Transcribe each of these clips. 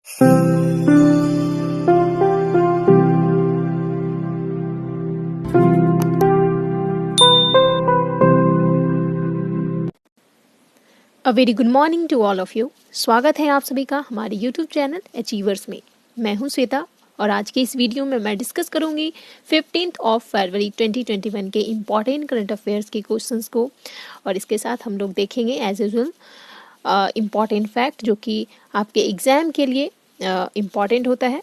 A very good morning to all of you. स्वागत है आप सभी का हमारे यूट्यूब चैनल अचीवर्स में। मैं हूं श्वेता और आज के इस वीडियो में मैं डिस्कस करूंगी 15 फरवरी 2021 के इम्पॉर्टेंट करंट अफेयर्स के क्वेश्चंस को, और इसके साथ हम लोग देखेंगे एज यूजुअल इम्पॉर्टेंट फैक्ट जो कि आपके एग्ज़ाम के लिए इम्पॉर्टेंट होता है।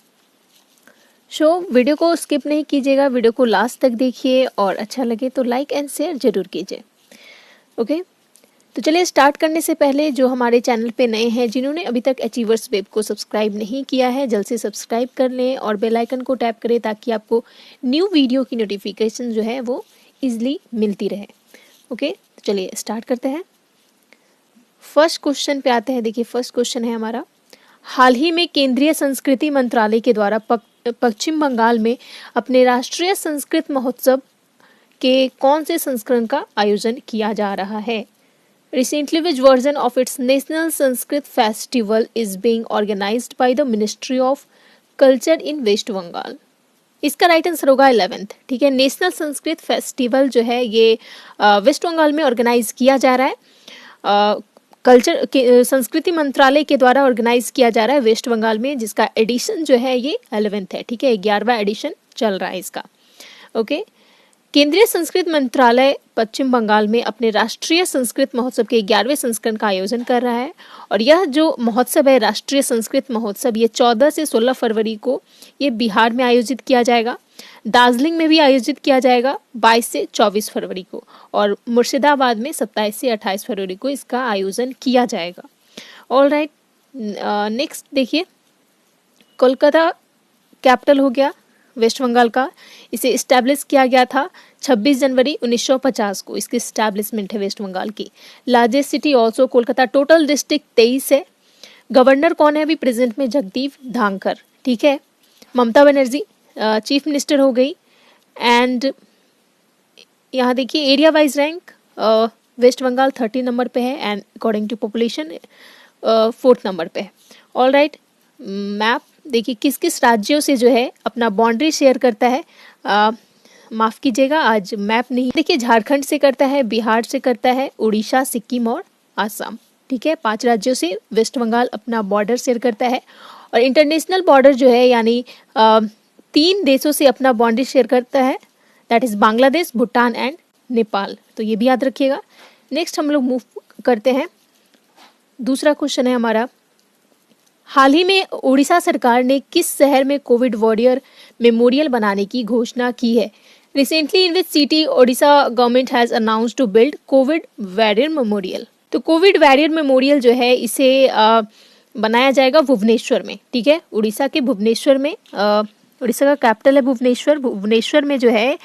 वीडियो को स्किप नहीं कीजिएगा, वीडियो को लास्ट तक देखिए और अच्छा लगे तो लाइक एंड शेयर जरूर कीजिए। ओके, तो चलिए स्टार्ट करने से पहले जो हमारे चैनल पे नए हैं, जिन्होंने अभी तक अचीवर्स वेब को सब्सक्राइब नहीं किया है, जल्द से सब्सक्राइब कर लें और बेल आइकन को टैप करें ताकि आपको न्यू वीडियो की नोटिफिकेशन जो है वो इजीली मिलती रहे। ओके, तो चलिए स्टार्ट करते हैं। फर्स्ट क्वेश्चन पे आते हैं। देखिए फर्स्ट क्वेश्चन है हमारा, हाल ही में केंद्रीय संस्कृति मंत्रालय के द्वारा पश्चिम बंगाल में अपने राष्ट्रीय संस्कृत महोत्सव के कौन से संस्करण का आयोजन किया जा रहा है? Recently, which version of its National Sanskrit Festival is being organized by the Ministry of Culture in West Bengal? इसका राइट आंसर होगा 11th। ठीक है, नेशनल संस्कृत फेस्टिवल जो है ये वेस्ट बंगाल में ऑर्गेनाइज किया जा रहा है। कल्चर के संस्कृति मंत्रालय के द्वारा ऑर्गेनाइज किया जा रहा है वेस्ट बंगाल में, जिसका एडिशन जो है ये 11th है। ठीक है, 11वां एडिशन चल रहा है इसका। ओके, केंद्रीय संस्कृत मंत्रालय पश्चिम बंगाल में अपने राष्ट्रीय संस्कृत महोत्सव के 11वें संस्करण का आयोजन कर रहा है, और यह जो महोत्सव है राष्ट्रीय संस्कृत महोत्सव, ये 14 से 16 फरवरी को ये बिहार में आयोजित किया जाएगा, दार्जिलिंग में भी आयोजित किया जाएगा 22 से 24 फरवरी को, और मुर्शिदाबाद में 27 से 28 फरवरी को इसका आयोजन किया जाएगा। ऑल राइट, नेक्स्ट देखिए, कोलकाता कैपिटल हो गया वेस्ट बंगाल का। इसे इस्टेब्लिश किया गया था 26 जनवरी 1950 को, इसकी इस्टेब्लिशमेंट है वेस्ट बंगाल की। Largest city also Kolkata, total district 23 है। गवर्नर कौन है अभी प्रेजेंट में? जगदीप धांकर। ठीक है, ममता बनर्जी चीफ मिनिस्टर हो गई। एंड यहाँ देखिए area wise rank West Bengal 30 number पे है and according to population 4th number पे है। ऑल राइट, मैप देखिए किस किस राज्यों से जो है अपना बाउंड्री शेयर करता है। माफ़ कीजिएगा आज मैप नहीं, देखिए झारखंड से करता है, बिहार से करता है, उड़ीसा, सिक्किम और आसाम। ठीक है, 5 राज्यों से वेस्ट बंगाल अपना बॉर्डर शेयर करता है। और इंटरनेशनल बॉर्डर जो है यानी 3 देशों से अपना बाउंड्री शेयर करता है, that is Bangladesh, Bhutan and Nepal. तो ये भी याद रखिएगा। नेक्स्ट हम लोग मूव करते हैं। दूसरा क्वेश्चन है हमारा, हाल ही में उड़ीसा सरकार ने किस शहर में कोविड वॉरियर मेमोरियल बनाने की घोषणा की है? Recently in which city Odisha government has announced to build covid warrior memorial? तो कोविड वॉरियर मेमोरियल जो है इसे बनाया जाएगा भुवनेश्वर में। ठीक है, उड़ीसा के भुवनेश्वर में, उड़ीसा का कैपिटल है भुवनेश्वर। भुवनेश्वर में जो है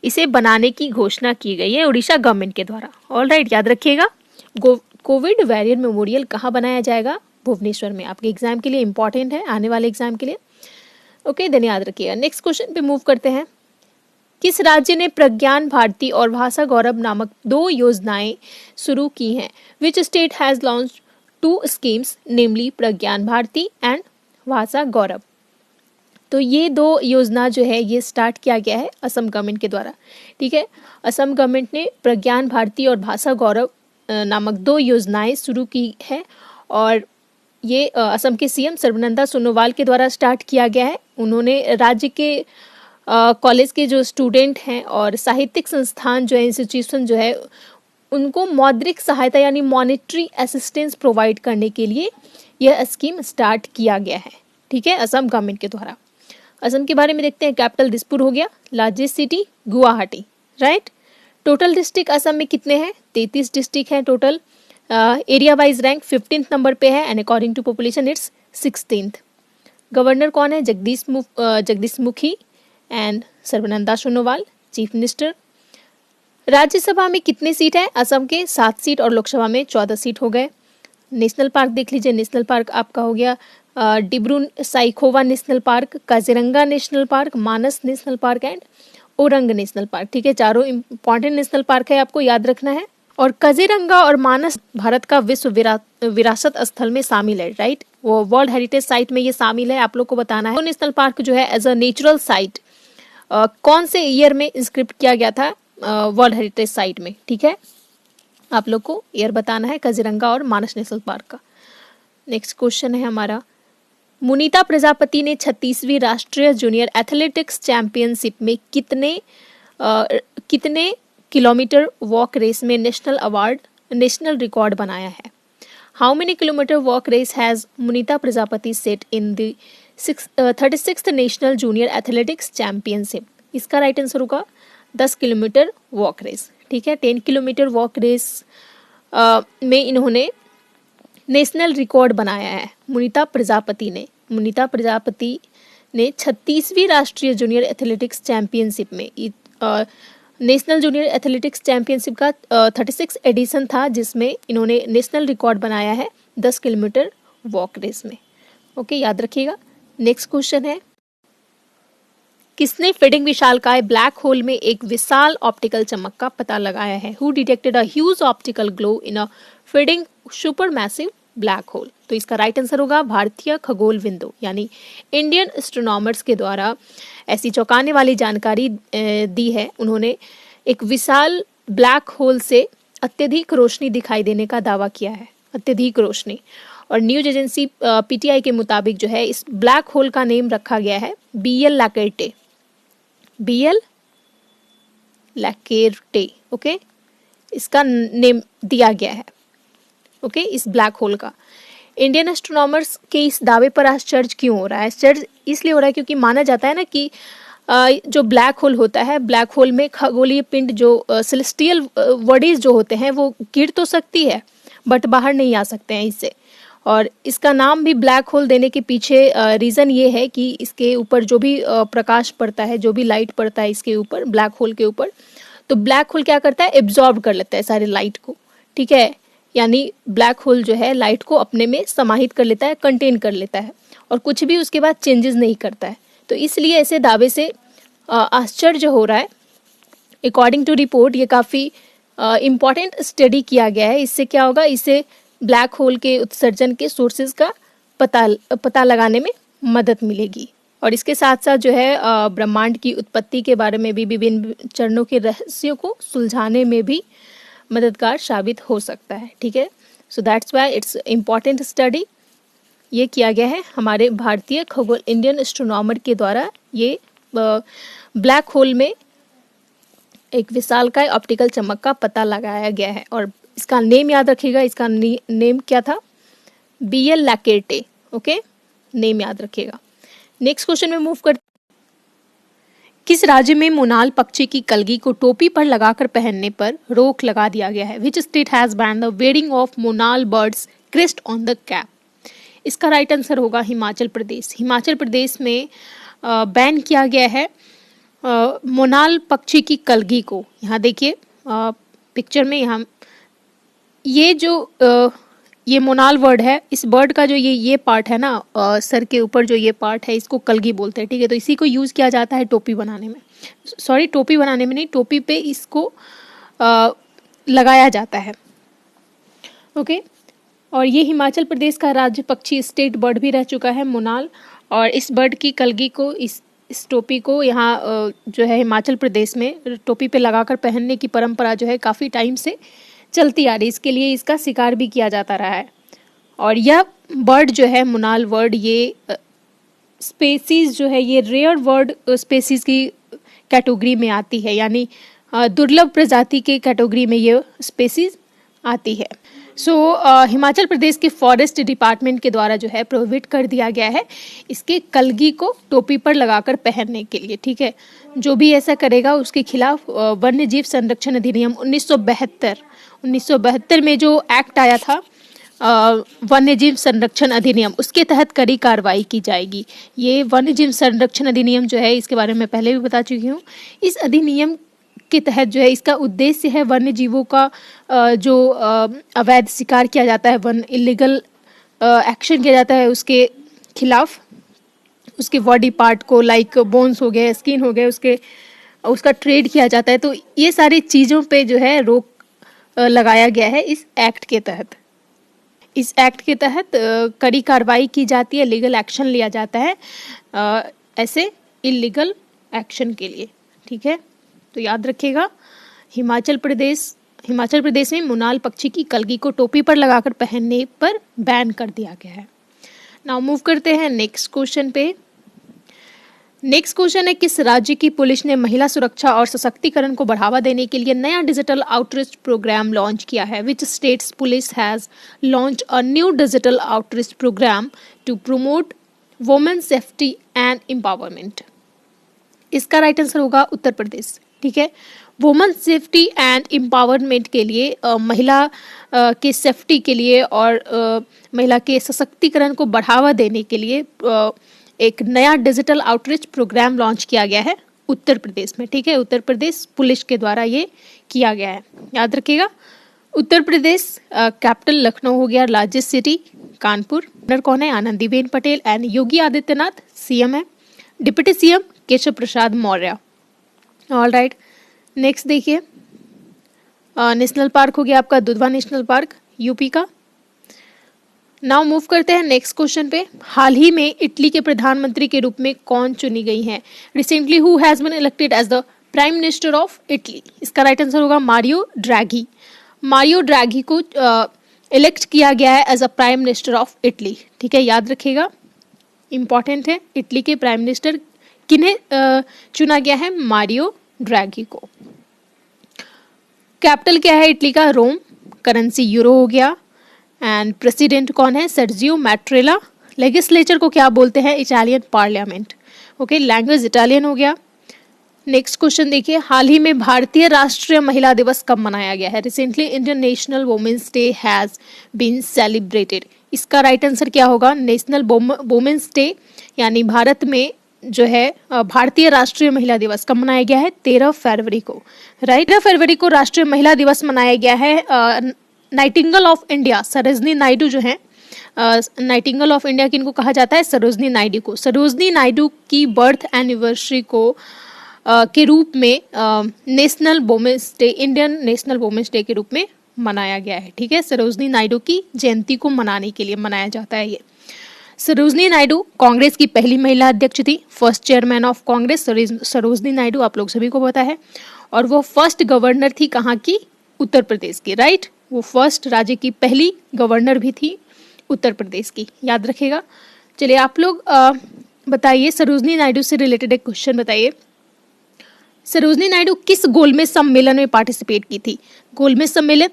इसे बनाने की घोषणा की गई है उड़ीसा गवर्नमेंट के द्वारा। ऑल राइट, याद रखिएगा कोविड वॉरियर मेमोरियल कहाँ बनाया जाएगा? भुवनेश्वर में। आपके एग्जाम के लिए इंपॉर्टेंट है, आने वाले एग्जाम के लिए। ओके, देन याद रखिएगा। नेक्स्ट क्वेश्चन पे मूव करते हैं। किस राज्य ने प्रज्ञान भारती और भाषा गौरव नामक 2 योजनाएं शुरू की हैं? Which state has launched 2 schemes namely Pragyan Bharati and Bhasha Gaurav? तो ये 2 योजना जो है ये स्टार्ट किया गया है असम गवर्नमेंट के द्वारा। ठीक है, असम गवर्नमेंट ने प्रज्ञान भारती और भाषा गौरव नामक 2 योजनाएं शुरू की है, और ये असम के सीएम सर्बानंद सोनोवाल के द्वारा स्टार्ट किया गया है। उन्होंने राज्य के कॉलेज के जो स्टूडेंट हैं और साहित्यिक संस्थान जो है, इंस्टीट्यूशन जो है, उनको मौद्रिक सहायता यानी मॉनेटरी असिस्टेंस प्रोवाइड करने के लिए यह स्कीम स्टार्ट किया गया है। ठीक है, असम गवर्नमेंट के द्वारा। असम के बारे में देखते हैं। कैपिटल दिसपुर हो गया, largest city Guwahati. Right, total district Assam में कितने हैं? 33 डिस्ट्रिक्ट हैं टोटल। Area wise rank 15th number पे है and according to population it's 16th। Governor कौन है? Jagdish Mukhi and Sarbananda Sonowal chief minister. Rajya Sabha में कितने सीट है? असम के 7 सीट और लोकसभा में 14 सीट हो गए। नेशनल पार्क देख लीजिए। नेशनल पार्क आपका हो गया Dibru Saikhowa national park, Kaziranga national park, Manas national park and orang national park. ठीक है, चारों इंपॉर्टेंट नेशनल पार्क है, आपको याद रखना है। और काजीरंगा और मानस भारत का विश्व विरासत स्थल में शामिल है, राइट। वो वर्ल्ड हेरिटेज साइट में ये शामिल है, आप लोग को बताना है। नेशनल पार्क जो है एज अ नेचुरल साइट कौन से ईयर में इंस्क्रिप्ट किया गया था वर्ल्ड हेरिटेज साइट में, ठीक है। आप लोग को ईयर बताना है काजीरंगा और मानस नेशनल पार्क का। नेक्स्ट क्वेश्चन है हमारा, मुनीता प्रजापति ने 36वीं राष्ट्रीय जूनियर एथलेटिक्स चैंपियनशिप में कितने किलोमीटर वॉक रेस में नेशनल रिकॉर्ड बनाया है। How many kilometre walk race has Munita Prajapati set in the 36th national junior athletics championship. इसका राइट आंसर होगा 10 किलोमीटर वॉक रेस, ठीक है। 10 किलोमीटर वॉक रेस में इन्होंने नेशनल रिकॉर्ड बनाया है मुनीता प्रजापति ने 36वीं राष्ट्रीय जूनियर एथलेटिक्स चैंपियनशिप में नेशनल जूनियर एथलेटिक्स चैंपियनशिप का 36 एडिशन था, जिसमें इन्होंने नेशनल रिकॉर्ड बनाया है 10 किलोमीटर वॉक रेस में। ओके, याद रखिएगा। नेक्स्ट क्वेश्चन है, किसने फीडिंग विशालकाय ब्लैक होल में एक विशाल ऑप्टिकल चमक का पता लगाया है। Who detected a huge optical glow in a feeding supermassive black hole. तो इसका राइट आंसर होगा भारतीय खगोलविदों यानी इंडियन एस्ट्रोनॉमर्स के द्वारा ऐसी चौंकाने वाली जानकारी दी है। उन्होंने एक विशाल ब्लैक होल से अत्यधिक रोशनी दिखाई देने का दावा किया है, अत्यधिक रोशनी। और न्यूज एजेंसी पीटीआई के मुताबिक जो है इस ब्लैक होल का नेम रखा गया है BL लैकेर्टे, ओके, इसका नेम दिया गया है, ओके, इस ब्लैक होल का। इंडियन एस्ट्रोनॉमर्स के इस दावे पर आश्चर्य क्यों हो रहा है? आश्चर्य इसलिए हो रहा है क्योंकि माना जाता है ना कि जो ब्लैक होल होता है, ब्लैक होल में खगोलीय पिंड जो सेलेस्टियल बॉडीज जो होते हैं वो गिर तो सकती है बट बाहर नहीं आ सकते हैं इससे। और इसका नाम भी ब्लैक होल देने के पीछे रीज़न ये है कि इसके ऊपर जो भी प्रकाश पड़ता है, जो भी लाइट पड़ता है इसके ऊपर, ब्लैक होल के ऊपर, तो ब्लैक होल क्या करता है, एब्जॉर्ब कर लेता है सारे लाइट को, ठीक है। यानी ब्लैक होल जो है लाइट को अपने में समाहित कर लेता है, कंटेन कर लेता है और कुछ भी उसके बाद चेंजेस नहीं करता है। तो इसलिए ऐसे दावे से आश्चर्य हो रहा है। अकॉर्डिंग टू रिपोर्ट ये काफ़ी इम्पॉर्टेंट स्टडी किया गया है। इससे क्या होगा, इससे ब्लैक होल के उत्सर्जन के सोर्सेज का पता लगाने में मदद मिलेगी। और इसके साथ साथ जो है ब्रह्मांड की उत्पत्ति के बारे में भी विभिन्न चरणों के रहस्यों को सुलझाने में भी मददगार साबित हो सकता है, ठीक है। So that's why it's important study. ये किया गया है हमारे भारतीय खगोल इंडियन एस्ट्रोनॉमर के द्वारा। ये ब्लैक होल में एक विशालकाय ऑप्टिकल चमक का पता लगाया गया है और इसका नेम याद रखिएगा। इसका नेम क्या था, BL लैकेर्टे, ओके, नेम याद रखिएगा। नेक्स्ट क्वेश्चन में मूव करते, किस राज्य में मोनाल पक्षी की कलगी को टोपी पर लगाकर पहनने पर रोक लगा दिया गया है। Which state has banned the wearing of monal birds crest on the cap. इसका राइट आंसर होगा हिमाचल प्रदेश। हिमाचल प्रदेश में बैन किया गया है मोनाल पक्षी की कलगी को। यहाँ देखिए पिक्चर में, यहाँ ये जो ये मोनाल बर्ड है, इस बर्ड का जो ये पार्ट है ना, सर के ऊपर जो ये पार्ट है, इसको कलगी बोलते हैं, ठीक है। तो इसी को यूज़ किया जाता है टोपी बनाने में, सॉरी टोपी बनाने में नहीं, टोपी पे इसको लगाया जाता है, ओके। और ये हिमाचल प्रदेश का राज्य पक्षी स्टेट बर्ड भी रह चुका है मोनाल। और इस बर्ड की कलगी को, इस टोपी को यहाँ जो है हिमाचल प्रदेश में टोपी पे लगाकर पहनने की परंपरा जो है काफ़ी टाइम से चलती आ रही। इसके लिए इसका शिकार भी किया जाता रहा है। और यह बर्ड जो है मोनाल बर्ड, ये स्पेसीज जो है ये रेयर बर्ड स्पेसीज की कैटेगरी में आती है, यानी दुर्लभ प्रजाति के कैटेगरी में ये स्पेसीज आती है। सो हिमाचल प्रदेश के फॉरेस्ट डिपार्टमेंट के द्वारा जो है प्रोहिबिट कर दिया गया है इसके कलगी को टोपी पर लगाकर पहनने के लिए, ठीक है। जो भी ऐसा करेगा उसके खिलाफ वन्य जीव संरक्षण अधिनियम 1972 में जो एक्ट आया था वन्य जीव संरक्षण अधिनियम, उसके तहत कड़ी कार्रवाई की जाएगी। ये वन्य जीव संरक्षण अधिनियम जो है, इसके बारे में पहले भी बता चुकी हूँ। इस अधिनियम के तहत जो है इसका उद्देश्य है वन्य जीवों का जो अवैध शिकार किया जाता है, वन इलीगल एक्शन किया जाता है उसके खिलाफ, उसके बॉडी पार्ट को लाइक बोन्स हो गए, स्किन हो गए, उसका ट्रेड किया जाता है। तो ये सारी चीज़ों पे जो है रोक लगाया गया है इस एक्ट के तहत। इस एक्ट के तहत कड़ी कार्रवाई की जाती है, लीगल एक्शन लिया जाता है ऐसे इलीगल एक्शन के लिए। ठीक है, तो याद रखिएगा, हिमाचल प्रदेश में मुनाल पक्षी की कलगी को टोपी पर लगाकर पहनने पर बैन कर दिया गया है। नाउ मूव करते हैं नेक्स्ट क्वेश्चन पे। नेक्स्ट क्वेश्चन है, किस राज्य की पुलिस ने महिला सुरक्षा और सशक्तिकरण को बढ़ावा देने के लिए नया डिजिटल आउटरीच प्रोग्राम लॉन्च किया है? Which states police has launch a new digital outreach programme to promote women safety and empowerment? इसका राइट आंसर होगा उत्तर प्रदेश। ठीक है, वुमेन सेफ्टी एंड एम्पावरमेंट के लिए, महिला के सेफ्टी के लिए और महिला के सशक्तिकरण को बढ़ावा देने के लिए एक नया डिजिटल आउटरीच प्रोग्राम लॉन्च किया गया है उत्तर प्रदेश में। ठीक है, उत्तर प्रदेश पुलिस के द्वारा ये किया गया है, याद रखिएगा। उत्तर प्रदेश कैपिटल लखनऊ हो गया, लार्जेस्ट सिटी कानपुर। गवर्नर कौन है? आनंदीबेन पटेल। एंड योगी आदित्यनाथ सीएम है। Deputy CM Keshav Prasad Maurya. All right, next देखिए, नेशनल पार्क हो गया आपका दुधवा नेशनल पार्क, यूपी का। नाउ मूव करते हैं नेक्स्ट क्वेश्चन पे। हाल ही में इटली के प्रधानमंत्री के रूप में कौन चुनी गई हैं? Recently who has been elected as the prime minister of Italy? इसका राइट आंसर होगा मारियो ड्रैगी। मारियो ड्रैगी को इलेक्ट किया गया है as a prime minister of Italy. ठीक है, याद रखिएगा, इंपॉर्टेंट है। इटली के प्राइम मिनिस्टर किन्हें चुना गया है? मारियो ड्रैगी को। कैपिटल क्या है इटली का? रोम। करेंसी यूरो हो गया। एंड प्रेसिडेंट कौन है? सर्जियो मैट्रेला। लेजिस्लेचर को क्या बोलते हैं? Italian parliament. Okay, language Italian हो गया। नेक्स्ट क्वेश्चन देखिए, हाल ही में भारतीय राष्ट्रीय महिला दिवस कब मनाया गया है? Recently Indian national women's day has been celebrated. इसका राइट आंसर क्या होगा? नेशनल वुमेन्स डे, यानी भारत में जो है भारतीय राष्ट्रीय महिला दिवस कब मनाया गया है? 13 फरवरी को। राइट, 13 फरवरी को राष्ट्रीय महिला दिवस मनाया गया है। Nightingale of India Sarojini Naidu जो है, नाइटिंगेल ऑफ इंडिया किनको कहा जाता है? सरोजनी नायडू को। सरोजनी नायडू की बर्थ एनिवर्सरी को के रूप में national women's day, Indian national women's day के रूप में मनाया गया है। ठीक है, सरोजनी नायडू की जयंती को मनाने के लिए मनाया जाता है ये। सरोजनी नायडू कांग्रेस की पहली महिला अध्यक्ष थी, first chairman of Congress Sarojini Naidu, आप लोग सभी को पता है। और वो फर्स्ट गवर्नर थी कहाँ की? उत्तर प्रदेश की। राइट, वो फर्स्ट राज्य की पहली गवर्नर भी थी उत्तर प्रदेश की, याद रखिएगा। चलिए आप लोग बताइए, सरोजनी नायडू से रिलेटेड एक क्वेश्चन बताइए। सरोजनी नायडू किस गोलमेज सम्मेलन में पार्टिसिपेट की थी? गोलमेज सम्मेलन,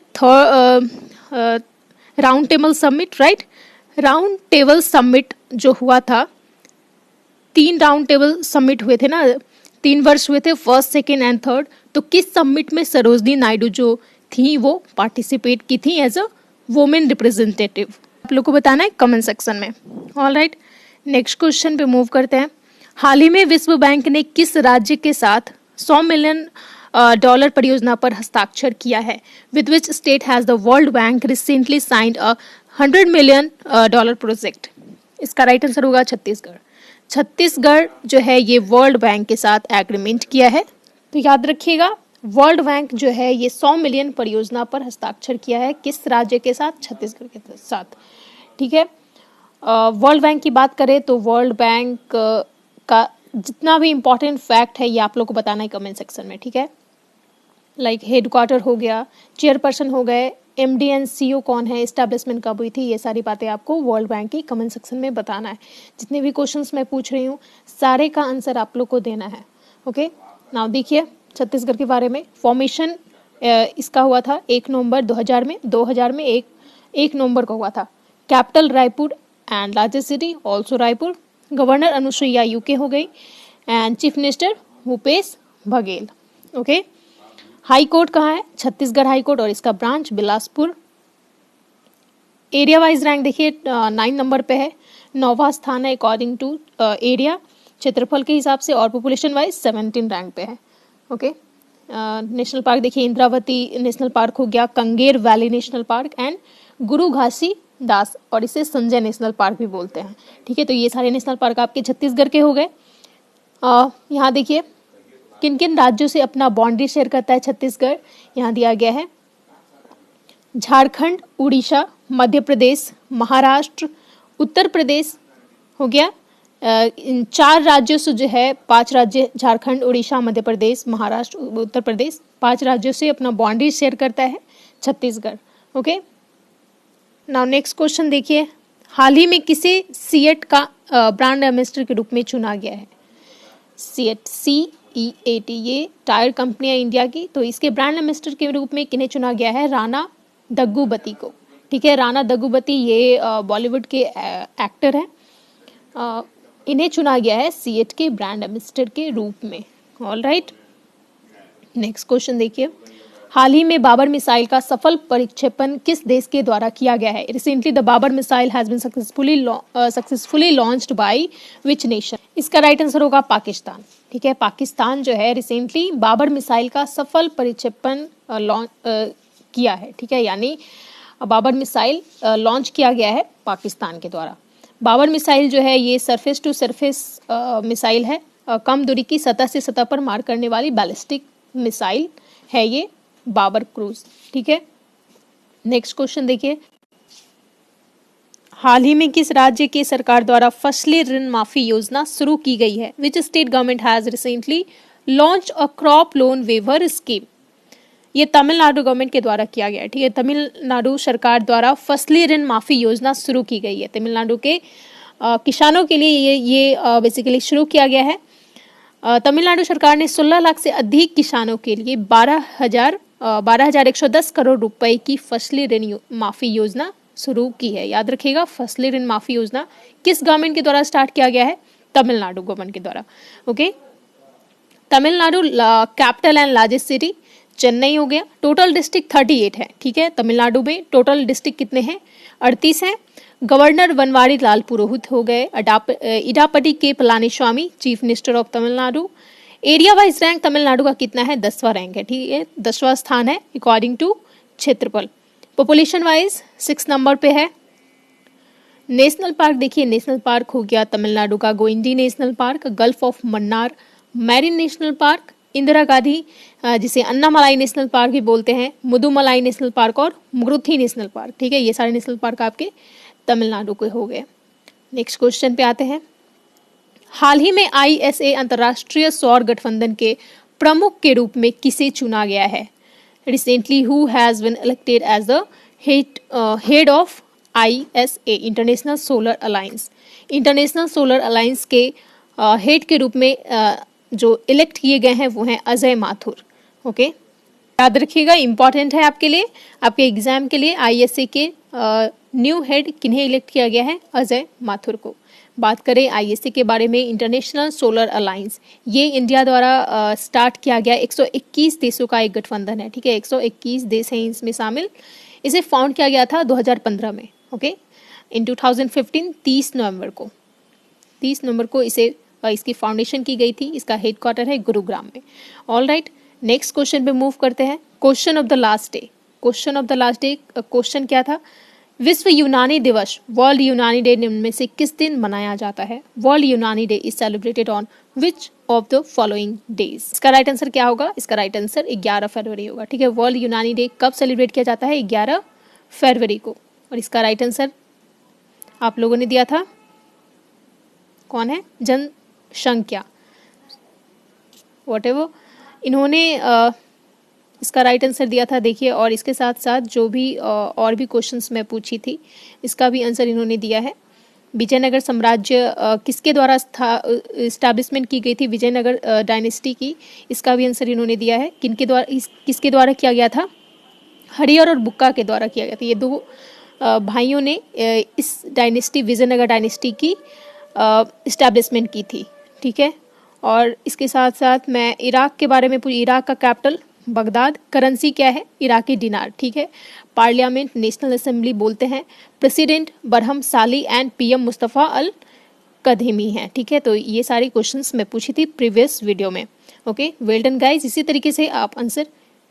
round table summit. Right, round table summit जो हुआ था, 3 राउंड टेबल समिट हुए थे ना, 3 वर्ष हुए थे, फर्स्ट, सेकेंड एंड थर्ड। तो किस समिट में सरोजनी नायडू जो थी वो पार्टिसिपेट की थी एज अ वुमेन रिप्रेजेंटेटिव? आप लोग को बताना है कमेंट सेक्शन में। ऑल राइट, नेक्स्ट क्वेश्चन पे मूव करते हैं। हाल ही में विश्व बैंक ने किस राज्य के साथ $100 मिलियन परियोजना पर हस्ताक्षर किया है? With which state has the world bank recently signed a $100 million project? इसका राइट आंसर होगा छत्तीसगढ़। छत्तीसगढ़ जो है ये वर्ल्ड बैंक के साथ एग्रीमेंट किया है। तो याद रखिएगा, वर्ल्ड बैंक जो है ये 100 मिलियन परियोजना पर हस्ताक्षर किया है। किस राज्य के साथ? छत्तीसगढ़ के साथ। ठीक है, वर्ल्ड बैंक की बात करें तो वर्ल्ड बैंक का जितना भी इम्पोर्टेंट फैक्ट है ये आप लोग को बताना है कमेंट सेक्शन में। ठीक है, लाइक हेडक्वार्टर हो गया, चेयरपर्सन हो गए, MD एंड CEO कौन है, एस्टैब्लिशमेंट कब हुई थी, ये सारी बातें आपको वर्ल्ड बैंक की कमेंट सेक्शन में बताना है। जितने भी क्वेश्चंस मैं पूछ रही हूँ सारे का आंसर आप लोग को देना है। ओके, नाउ देखिए छत्तीसगढ़ के बारे में। फॉर्मेशन इसका हुआ था 1 नवंबर 2000 में, 1 नवंबर को हुआ था। Capital Raipur and largest city also Raipur. Governor Anusuiya UK हो गई and chief minister Bhupesh Baghel. Okay, high court कहाँ है? छत्तीसगढ़ हाई कोर्ट और इसका branch Bilaspur. Area wise rank देखिए 9 नंबर पे है, 9वां स्थान है अकॉर्डिंग टू एरिया, क्षेत्रफल के हिसाब से, और पॉपुलेशन वाइज 17 रैंक पे है। ओके, नेशनल पार्क देखिए इंद्रावती नेशनल पार्क हो गया, कंगेर वैली नेशनल पार्क एंड गुरु घासी दास, और इसे संजय नेशनल पार्क भी बोलते हैं। ठीक है, तो ये सारे नेशनल पार्क आपके छत्तीसगढ़ के हो गए। यहाँ देखिए किन किन राज्यों से अपना बाउंड्री शेयर करता है छत्तीसगढ़, यहाँ दिया गया है। झारखंड, उड़ीसा, मध्य प्रदेश, महाराष्ट्र, उत्तर प्रदेश हो गया। इन 4 राज्यों से जो है 5 राज्य झारखंड, उड़ीसा, मध्य प्रदेश, महाराष्ट्र, उत्तर प्रदेश 5 राज्यों से अपना बाउंड्री शेयर करता है Chhattisgarh. Okay, now next question देखिए, हाल ही में किसे सीएट का ब्रांड एम्बेसडर के रूप में चुना गया है? सीएट, CEAT, ये टायर कंपनी है इंडिया की, तो इसके ब्रांड एम्बेसडर के रूप में किन्हें चुना गया है? राणा दग्गुबती को। ठीक है, राणा दग्गुबती ये बॉलीवुड के एक्टर हैं। इन्हें चुना गया है सीएट के ब्रांड एम्बेसडर के रूप में। ऑल राइट, नेक्स्ट क्वेश्चन देखिए, हाल ही में बाबर मिसाइल का सफल प्रक्षेपण किस देश के द्वारा किया गया है? Recently the Babur missile has been successfully launched by which nation? इसका राइट आंसर होगा पाकिस्तान। ठीक है, पाकिस्तान जो है रिसेंटली बाबर मिसाइल का सफल प्रक्षेपण किया है। ठीक है, यानी बाबर मिसाइल लॉन्च किया गया है पाकिस्तान के द्वारा। बाबर मिसाइल जो है ये सरफेस टू सरफेस मिसाइल है, कम दूरी की सतह से सतह पर मार करने वाली बैलिस्टिक मिसाइल है ये बाबर क्रूज। ठीक है, नेक्स्ट क्वेश्चन देखिए, हाल ही में किस राज्य के सरकार द्वारा फसली ऋण माफी योजना शुरू की गई है? Which state government has recently launch a crop loan waiver scheme? ये तमिलनाडु गवर्नमेंट के द्वारा किया गया है। ठीक है, तमिलनाडु सरकार द्वारा फसली ऋण माफी योजना शुरू की गई है। तमिलनाडु के किसानों के लिए ये बेसिकली शुरू किया गया है। तमिलनाडु सरकार ने 16 लाख से अधिक किसानों के लिए 12,110 करोड़ रुपए की फसली ऋण माफी योजना शुरू की है। याद रखिएगा, फसली ऋण माफी योजना किस गवर्नमेंट के द्वारा स्टार्ट किया गया है? तमिलनाडु गवर्नमेंट के द्वारा। Okay, Tamil Nadu capital and largest city Chennai हो गया। टोटल डिस्ट्रिक्ट 38 है। ठीक है, तमिलनाडु में टोटल डिस्ट्रिक्ट कितने हैं? 38 हैं। गवर्नर बनवारी लाल पुरोहित हो गए। इडापट्टी के Palaniswami chief minister of Tamil Nadu. Area wise rank Tamil Nadu का कितना है? 10वां रैंक है। ठीक है, 10वां स्थान है अकॉर्डिंग टू क्षेत्रफल। पॉपुलेशन वाइज 6 नंबर पे है। नेशनल पार्क देखिए, नेशनल पार्क हो गया तमिलनाडु का Guindy national park, gulf of Mannar marine national park, Indira Gandhi जिसे अन्नामलाई नेशनल पार्क भी बोलते हैं, मुदुमलाई नेशनल पार्क और मुरुथी नेशनल पार्क। ठीक है, ये सारे नेशनल पार्क आपके तमिलनाडु के हो गए। नेक्स्ट क्वेश्चन पे आते हैं, हाल ही में ISA अंतर्राष्ट्रीय सौर गठबंधन के प्रमुख के रूप में किसे चुना गया है? Recently who has been elected as the head of ISA international solar alliance? International solar alliance के हेड के रूप में जो इलेक्ट किए गए हैं वो हैं अजय माथुर। ओके, याद रखिएगा, इंपॉर्टेंट है आपके लिए, आपके एग्जाम के लिए। ISA के न्यू हेड किन्हें इलेक्ट किया गया है? अजय माथुर को। बात करें ISA के बारे में, इंटरनेशनल सोलर अलायंस ये इंडिया द्वारा स्टार्ट किया गया 121 देशों का एक गठबंधन है। ठीक है, 121 देश हैं इसमें शामिल। इसे फाउंड किया गया था 2015 में। ओके, इन 2015 30 नवंबर को इसे इसकी फाउंडेशन की गई थी। इसका हेडक्वार्टर है गुरुग्राम में। ऑल राइट, नेक्स्ट क्वेश्चन पे मूव करते हैं। Question of the last day question क्या था? विश्व यूनानी दिवस, वर्ल्ड यूनानी डे निम्न में से किस दिन मनाया जाता है? वर्ल्ड यूनानी day is celebrated on which of the following days? इसका राइट आंसर क्या होगा? इसका राइट आंसर 11 फरवरी होगा। ठीक है, वर्ल्ड यूनानी डे कब सेलिब्रेट किया जाता है? 11 फरवरी को। और इसका राइट आंसर आप लोगों ने दिया था, कौन है? जनसंख्या व्हाटएवर, इन्होंने इसका राइट आंसर दिया था। देखिए, और इसके साथ साथ जो भी और भी क्वेश्चंस मैं पूछी थी इसका भी आंसर इन्होंने दिया है। विजयनगर साम्राज्य किसके द्वारा इस्टेब्लिशमेंट की गई थी? विजयनगर डायनेस्टी की। इसका भी आंसर इन्होंने दिया है। किसके द्वारा किया गया था? हरिहर और बुक्का के द्वारा किया गया था। ये दो भाइयों ने इस डायनेस्टी, विजयनगर डायनेस्टी की इस्टेब्लिशमेंट की थी। ठीक है, और इसके साथ साथ मैं इराक के बारे में पूछी। इराक का कैपिटल बगदाद। करेंसी क्या है? इराकी दिनार। ठीक है, पार्लियामेंट, नेशनल असेंबली बोलते हैं। प्रेसिडेंट बरहम साली एंड PM मुस्तफ़ा अल कदीमी हैं। ठीक है, तो ये सारी क्वेश्चंस मैं पूछी थी प्रीवियस वीडियो में। ओके, वेल डन गाइज, इसी तरीके से आप आंसर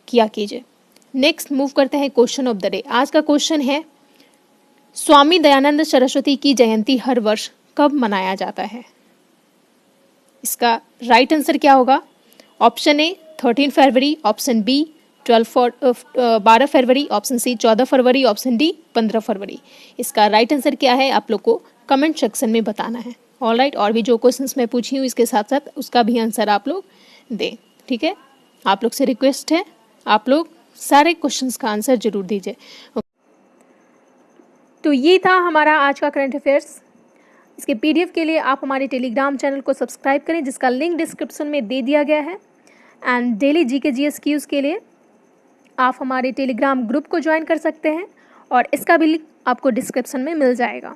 किया कीजिए। नेक्स्ट मूव करते हैं क्वेश्चन ऑफ द डे। आज का क्वेश्चन है, स्वामी दयानंद सरस्वती की जयंती हर वर्ष कब मनाया जाता है? इसका राइट आंसर क्या होगा? ऑप्शन A 13 फरवरी, ऑप्शन B 12 फरवरी, ऑप्शन सी 14 फरवरी, ऑप्शन डी 15 फरवरी। इसका राइट आंसर क्या है आप लोग को कमेंट सेक्शन में बताना है। ऑलराइट, और भी जो क्वेश्चंस मैं पूछी हूँ इसके साथ साथ उसका भी आंसर आप लोग दें, ठीक है। आप लोग से रिक्वेस्ट है, आप लोग सारे क्वेश्चंस का आंसर जरूर दीजिए। तो ये था हमारा आज का करंट अफेयर्स। इसके पीडीएफ के लिए आप हमारे टेलीग्राम चैनल को सब्सक्राइब करें, जिसका लिंक डिस्क्रिप्शन में दे दिया गया है। And daily GK GS quiz के लिए आप हमारे टेलीग्राम ग्रुप को ज्वाइन कर सकते हैं, और इसका भी लिंक आपको डिस्क्रिप्शन में मिल जाएगा।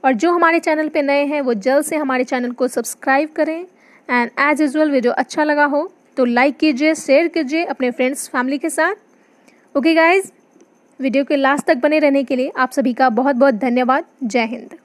और जो हमारे चैनल पे नए हैं वो जल्द से हमारे चैनल को सब्सक्राइब करें। एंड एज यूजुअल वीडियो अच्छा लगा हो तो लाइक कीजिए, शेयर कीजिए अपने फ्रेंड्स फैमिली के साथ। ओके गाइज, वीडियो के लास्ट तक बने रहने के लिए आप सभी का बहुत बहुत धन्यवाद। जय हिंद।